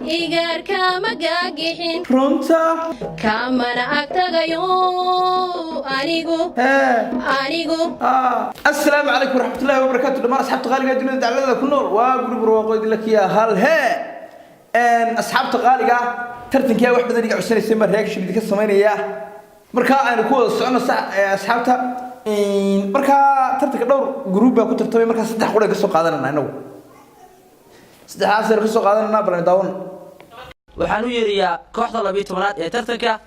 إيجار كما جاجحين runta كما نأكتغيو أنيقو السلام عليكم ورحمة الله وبركاته لما أصحاب تغالي الدنيا دعلنا كنور وقرب رواقود لك يا هل ها ان أصحاب تغالي ترتن كيا واحد بدنا يقعد سنة سمر رياكشن ديك السمين إياه مركا أنا كود السعودة أصحابتها مركا ترتك دور جروب كنت ترتمي مركا صدق ولا قصة قادنا أنا صدق عصير قصة قادنا بلا نداون waxaan u yeeriyaa kooxda 12aad ee tartanka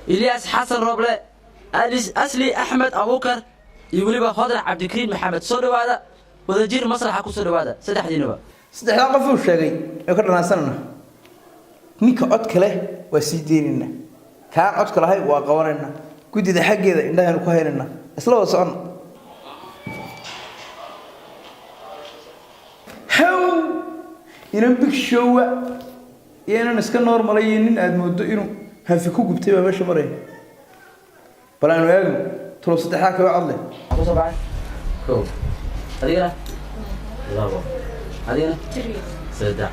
Ilyas Xasan Roble Asli Ahmed Abukar iyo waliba Hodar Cabdikariin Maxamed soo dhawaada wadajir masraxa ku soo dhawaada saddexdiinaba saddexda qof uu sheegay ee ka dhanaasanna ninka cod kale waa sii deynina ka cod kale hay waa qabanayna gudida xageeda indhahan ku haynana isla wada socon how inaan big show يانا نسكن نورماليين أدمودو إنه هنفكوا جبتيه باش مرة بلان وياهم تلو صدحاك وعضله أبو صباح كو هذينا لا بو هذينا صدح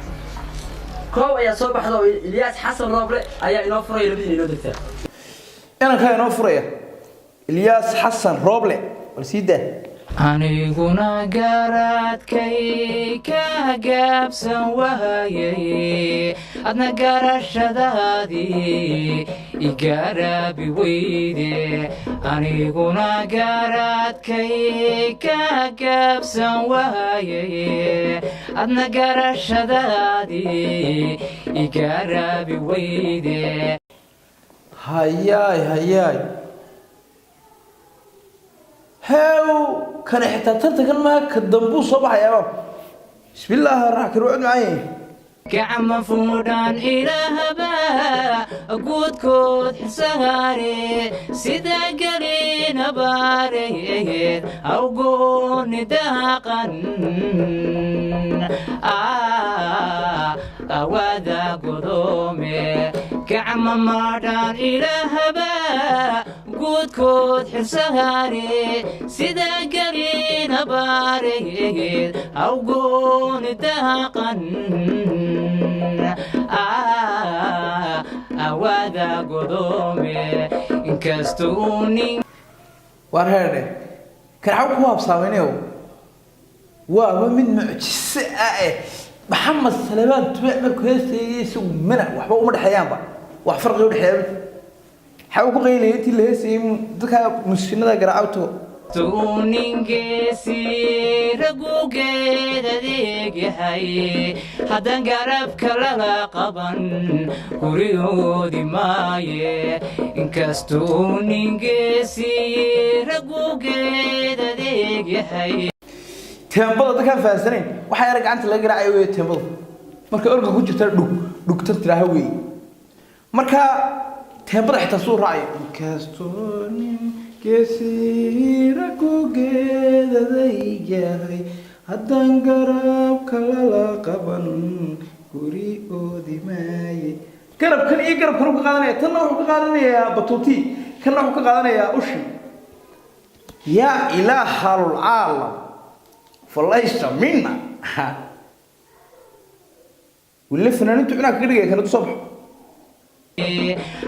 كو يا صباح لو إلياس حسن رابله أيا إنوفر يلبسني إنه دكتور أنا كان إنوفر إلياس حسن رابله ورسيده aniguna garadkay ka gaabsan waayay adna garashadaadii igarabi weyde aniguna garadkay ka gaabsan waayay adna garashadaadii igarabi weyde hayay هاو كان حتى ترتكن ما كدنبو صباح يا باب بسم الله الرحمن الرحيم معي كعم فودان إلى هبا أقود كود حساري سيدا قرين باري أو قون داقا أوادا قدومي كعم مردان إلى هبا قود كود حساري سيدا قرين باري أو قون داقا أوادا قدومي إنكستوني وارهرني كان عاوك هو بصاوينيو وهو من معجزة محمد سليمان تبع مركو هيستي سو منع وحبا ومر حيان با وحفرق يود حيان حاوكو غيلي انتي اللي هيستي دكا مسكينة دا قرعاوتو tuuningeesi ragugeeda deegyahay haddaan garabka laga qaban gurigoodi maaye inkastuu ningeesi ragugeeda deegyahay teembada dadkaan fahansanayn waxaa yara gacanta laga garaacayo weeye teembada marka orga ku jirta dhugtan tiraaha weeye marka teembada xitaa suu raacayo inkastuu كسيرة كوجد ذيجاي هدان قرب كلا قبن كوري أودي ماي قرب كان إيه قرب كانوا كقادني تناو كقادني يا بطوتي كانوا كقادني يا أشي يا إله العالم فليس منا واللي فنانين تعنا كذي كانوا تصبح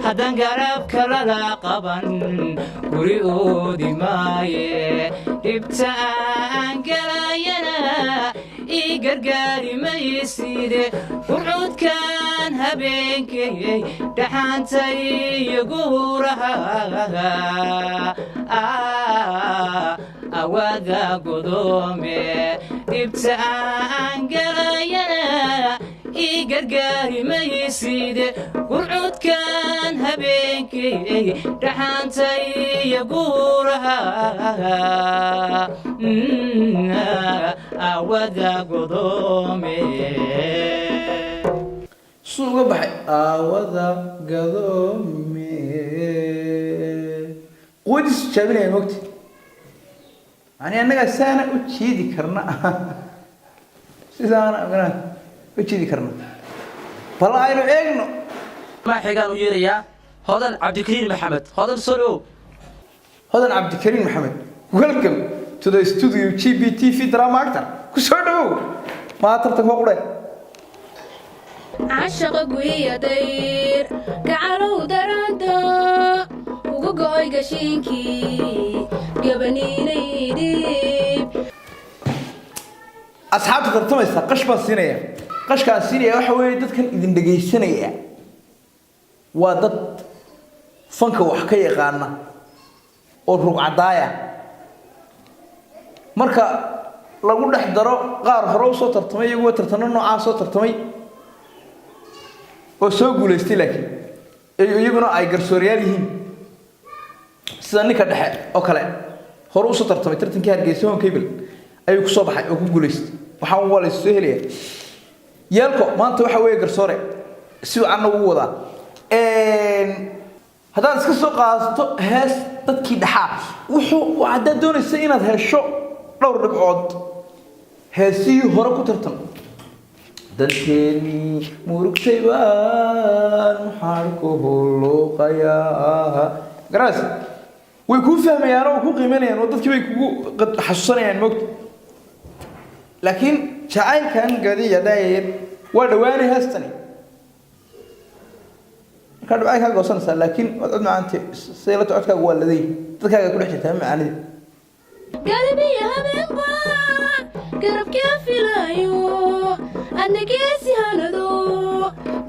haddaan garabka laga qaban gurigoodi maaye dhibta aan galayana ii gargaari mayside qurcudkan habeenkay dhaxaantay iyo guuraha awaada godoome dhibta aan galayana gargaari mayside qurcudkan habeenkay dhaxaantay iyo guuraha awada godoome suuga baxay awada godoome qoys jabinay waqti ani anaga saana u jiidi karna sidaan agana وجدي كرنا فلا أينو إيجنو ما حكان ويريا هذا عبدالكريم محمد هذا سولو هذا عبدالكريم محمد welcome to the studio GBTV drama actor كسرنا ما ترتك مقولة عشق قوية دير قعلو درانتا وقوي قشينكي قبني ليديب أصحابك ترتميسا قش بسينية قش كان سينية وحوي دد كان إذن دقيسينية ودد فنك وحكاية غانا والرقع دايا مركا lagu dhex daro qaar hore u soo tartamay iyagu tartano nooca soo tartamay oo soo guuleystay laakiin iyaguna ay garsooriyaal yihiin sida ninka dhexe oo kale hore u soo tartamay tartankii Hargeysa oo Kebel ayuu ku soo baxay oo ku guuleystay waxa uu wala soo helay yeelko maanta waxa weey garsoore si uu aan ugu wadaa haddaan iska soo qaato hees dadkii dhaxaa wuxuu wada doonaysa inaad hesho dhowr dhibcood heesii hore ku tartan dadkeeni murugtay baan xarku luqayaa garas way ku fahmayaan oo ku qiimeynayaan oo dadkii way kugu xasuusanayaan moogta laakiin jacaylkan gadiya dayr waa dhawaanay heestani ka dhacay ka goosanaysa laakiin wad maanta seelada codkaaga waa laday dadkaaga ku dhex jirtaa macaanida قلبي همبا قرب كيف لايو أنا كيسي هندو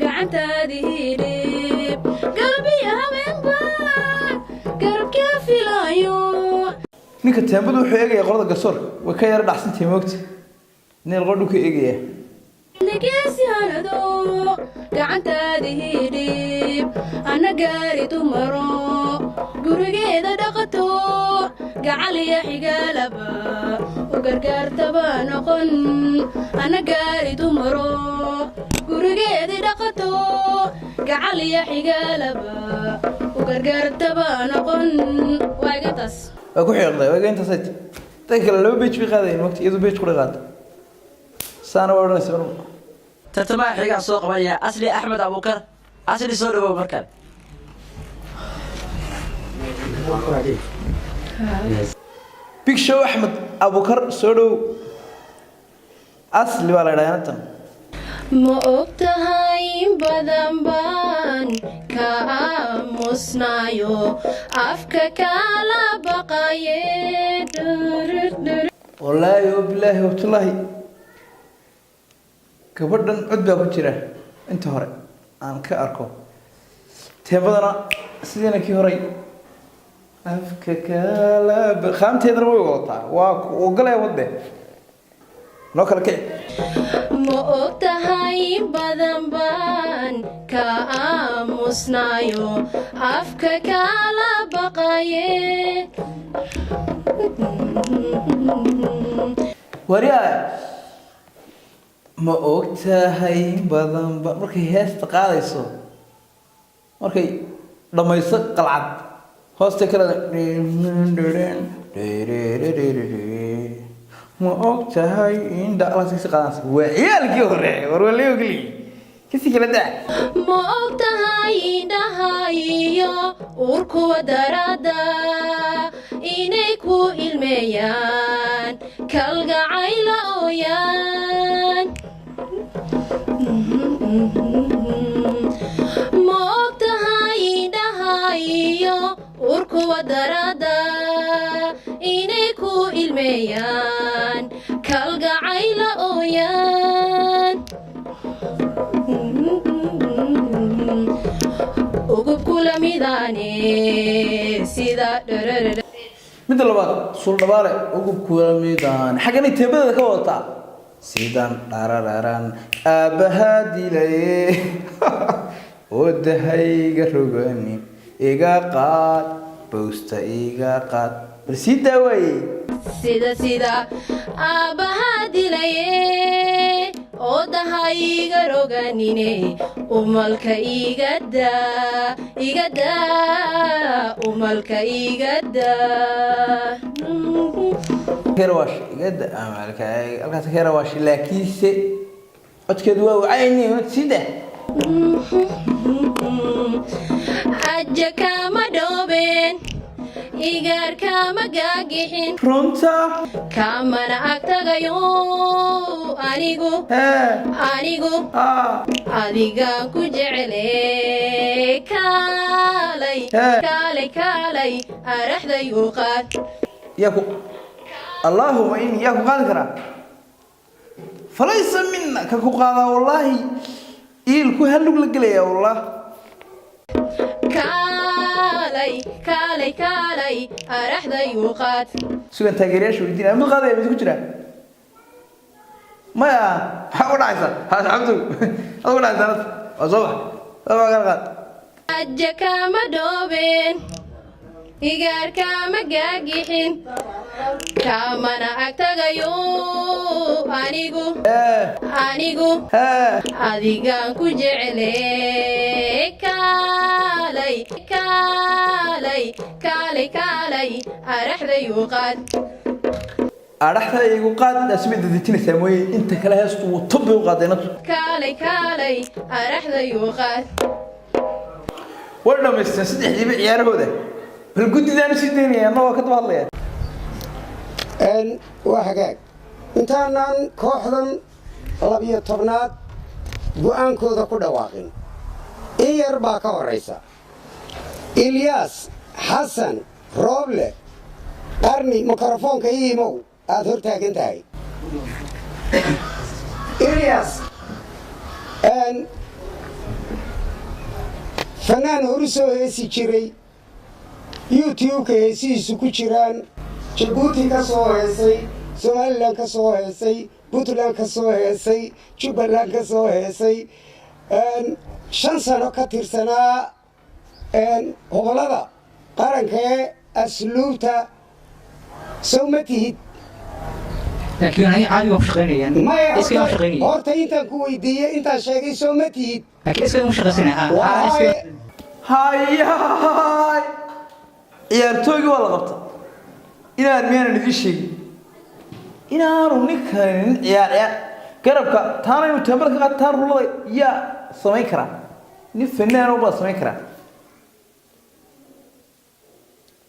قعنت هذه ريب قلبي همبا قرب كيف لايو ninka teembadu wuxuu eegaya qolada gasoor way ka yar dhaxsantay moogta nin qodhu ka eegaya أنا كيسي هندو قعنت هذه ريب أنا قاري تمرو قرقيدة دقتو قعلي يا حقالبا وقرقار تبانقن أنا قاري تمرو قرقيدة دقتو قعلي يا حقالبا وقرقار تبانقن واقتس waa ku xiiqday waa inta sayt dadka laba beej bi qaadeen waqti iyadu beej ku dhaqaad saana waranaysa tartamaha xiga soo qabanaya asli axmed abukar asli soo dhawow markan big show axmed abukar soo dhaw asli waa la yiraahdaa ma ogtahay badan baan ka aamusnayo afka kala baqaye wallaahi billahi wabtullahi gabadhan cod baa ku jira inta hore aan ka arko teebadana sidina kii horay afka kala khaamteedana way wadataa waa ogalay wadde noo kala kici ma ogtahay badan baan ka aamusnayo afka kala baqaye wariyaa ma ogtahay badan ba markay heesta qaadayso markay dhamayso qalcad hoosta kala ma ogtahay inda la sii qaadayso waa ciyaalkii hore war waliyo gali kisi kala daa ma ogtahay indhahayo urkuwa darada inay ku ilmeeyaan kalgacayla ooyaan ma ogtahay indhahayo urkuwa darada inay ku ilmeeyaan kalgacayla ooyaan ugub kula midane sida midda labaad sul dhabaale ugub kula midaan xagani teebada ka wadataa sidan dharararan aabaha dilay oo dahayga rogani iga qaad boosta iga qaad bal sii daaway sida aabaha dilaye oo dahayga roganine umalka igada umalka igada kerawash igada amalka alkaas kerawash laakiinse codkeedu waa wacayni sida aja kama dhoobeen igaarka magagixin runta kamana agtagayo anigu adigaan ku jecele kaalay araxday u qaad ياكو اللهم إني ياكو قادرة فليس منا كاكو قادة والله إيل كو هلوك لقلي يا والله كالي أرحضي وقات سوى تاقرياش ويدين أمد قادة يا بيتكو جرا ما يا حاول عيسى هذا عبدو أقول عيسى أصبح أصبح قاد أجاكا مدوبين igaarka magagixin kamana agtagayo anigu adigaan ku jecele kaalay araxday u qaad araxday igu qaad asmida ditina samoy inta kala heestu tobi u qaadayna kaalay araxday u qaad warna meestan saddexdiiba ciyaarahooda bal gudidaan sideenaya anoo ka hadlaya waa hagaag intaanan kooxdan 12aad go'aankooda ku dhawaaqin in yar baa ka horeysa Ilyas Xasan Roble qarni mikrofoonka iimow aad hor taagan tahay Ilyas fanaan horsoo heesi jiray YouTube heesiisu ku jiraan Djibouti ka soo heesay Somaliland ka soo heesay Puntland ka soo heesay Jubaland ka soo heesay 5 sano ka tirsanaa gobolada qaranka ee asluubta Soomaaliya laakiin ay caadi wax shaqeynayaan iska wax shaqeynayaan horta intaan ku weydiiyay intaan sheegay Soomaaliya laakiin iska wax shaqeynayaan هاي ciyaartooyga waa la qabta inaan miyaan idin sheegin inaanu ninkan ciyaar garabka taana inuu tabar ka qaataan rulada ya sameyn kara nin fanaan oo ba sameyn kara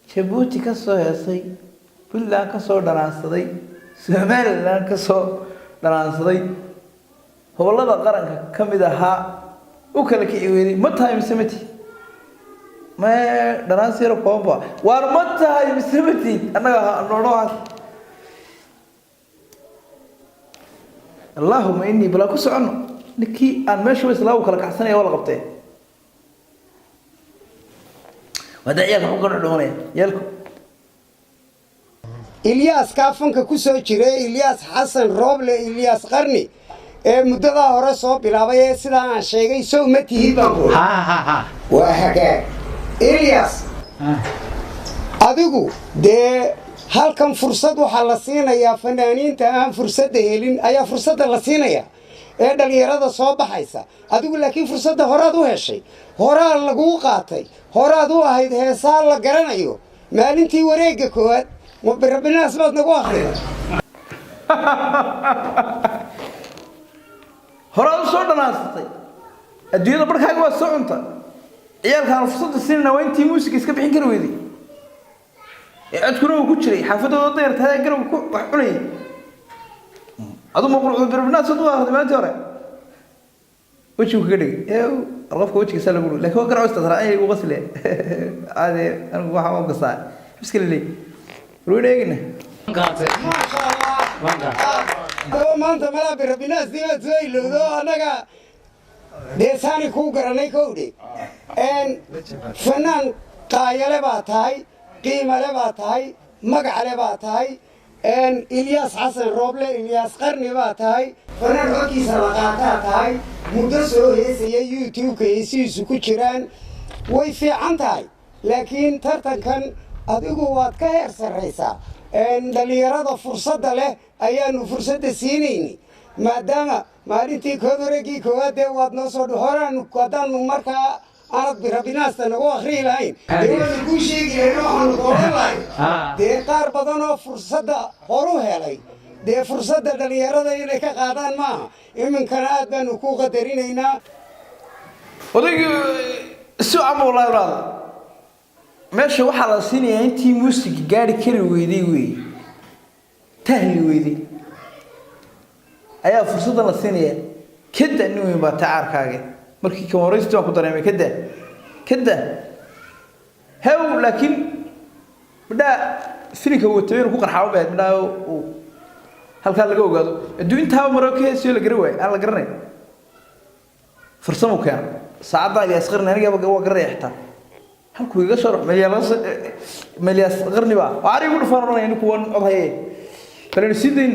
Djibouti ka soo heesay Puntland ka soo dhanaansaday Somaliland ka soo dhanaansaday gobolada qaranka kamid ahaa u kala kiciweeray ma tahay misamati ما دراسير كومبا وارمتها يمسمتي انا نوروها اللهم اني بلا كسعنو نكي ان ماشي اسلاو كلا كحسنيه ولا قبتين ودايا كوكو دونيه يلكو Ilyas kaafanka ku soo jiray Ilyas Xasan Roble Ilyas qarni muddada hore soo bilaabay sida aan sheegay Soomaaliya baa waa hagaag Ilyas adigu de halkan fursad waxa la siinayaa fanaaniinta aan fursad helin ayaa fursad la siinayaa ee dhalinyarada soo baxaysa adigu laakiin fursada horaad u heshay horaa lagu qaatay horaad u ahayd heesaa la garanayo maalintii wareega koowaad rabbinaas baad nagu akhriday horaad soo dhanaastay adduunyada barkaaga waa soo cunta ciyaalkan fursada siinna waa intii muusiga iska bixin kara weydii codkuna uu ku jiray xaafadooda deertaa garab ku wax cunay adu ma qurux birbinaas soo waahday maanta hore wajigu kaga dhigay qofka wajigiisa lagu dhigay laakiin garab istasraa ay ugu qasle aade anigu waxa ma qasaa iskale leey ruudeegna qaatay maanta malaab rabbinaas dibaad soo ilowdo anaga deesaani ku garanay kowdhe fanaan qaayale baa tahay qiimale baa tahay magacale baa tahay Ilyas Xasan Roble Ilyas qarni baa tahay fanaan xogkiisa la qaataa tahay muddo soo heesaya YouTube heesiisu ku jiraan way fiican tahay laakiin tartankan adigu waad ka heer sareysaa dhalinyarada fursadda leh ayaanu fursadda siinayni maadaama maalintii koodoragii koowaad ee waad noo soo horaan haddaanu markaa aanad rabbinaasta nagu akhriyi lahayn deewaanu kuu sheegi lahayn waxaanu dooran lahayn dee qaar badan oo fursadda horu helay dee fursadda dhalinyarada inay ka qaadaan maaha iminkana aad baanu ku qadarinaynaa odaygu si ama wallahi raad meesha waxaa la siinayaa intii muusiga gaari kari weyday wey tahli weyday ayaa fursada la siinayaa kada nin weyn baa tacaarkaaga markii ka horeysta ku dareemay kada haw laakiin bada filinka uu tabeer ku qarxaa baad bada halka laga ogaado aduu inta marokay soo la garay aan la garanay farsamo keen saacada ay asqarna aniga waa garay xitaa halku iga soo ملياس غرنبا وعاري يقول فرنا يعني كون أضحية فلان سيدين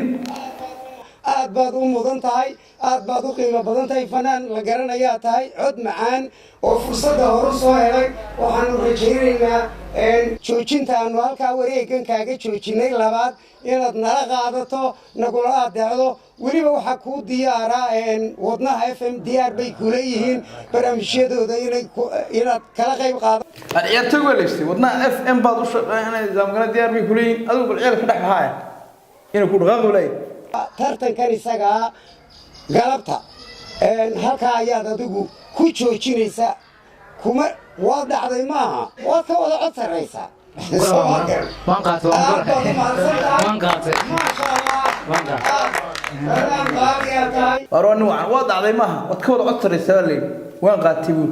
أبادو مدنتاي أبادو قيمة بدنتاي فنان لقرنا يا تاي عد معان وفرصة هرسو هاي وحنو رجيرنا إن شوشين تانوال كوريكن كاجي شوشيني لبعض إن نرقادتو نقولها دعوة ولي وحكو ديارة إن وضنا FM ديار بيكوليهن برامشيدو ده إن كلا غيب قاضي العيال تقول ليش وضنا FM بعض أنا زمان ديار بيكولين أقول العيال كده هاي إنه كل غاغولي tartan kan isaga galabta halka ayaad adigu ku joojinaysa kuma waa dhacday maaha waa ka wada cod sareysa waan qaatay warwani waa dhacday maaha waa ka wada cod sareysa leey waan qaatay buu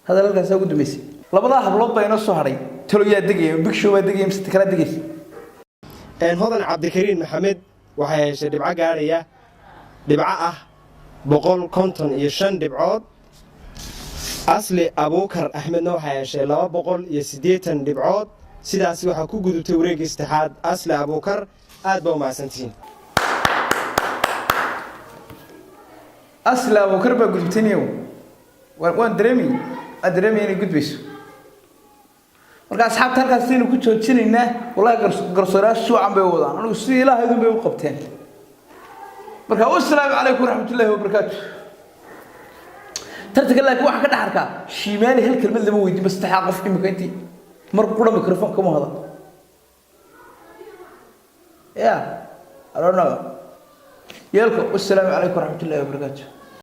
hadalkaas ugu dumeysay labada hablood baa inoo soo haray taloyaa degay big show baa degay mise kala degay hodan cabdikariin maxamed waxay heshay dhibco gaaraya dhibco ah 155 dhibcood asli abuukar axmedna waxay heshay 280 dhibcood sidaas waxa ku gudubtay wareegga saddexaad asli abuukar aad baa u mahadsantihiin asli abuukar baa gudubtay waan dareemi inay gudbayso marka asxaabta halkaas inuu ku joojinaynaa wallahi garsooraas suucan bay wadaan anigu si ilaahay bay u qabteen marka assalaamu calaykum waraxmatullaahi wabarakaatuh tartanka laakiin waxa ka dhaxarka shiimaali hal kelmad lama weydiin bas taxaa qof imika intii mar qura mikrofon kama hada ya I don't know yeelko assalaamu calaykum waraxmatullaahi wabarakaatuh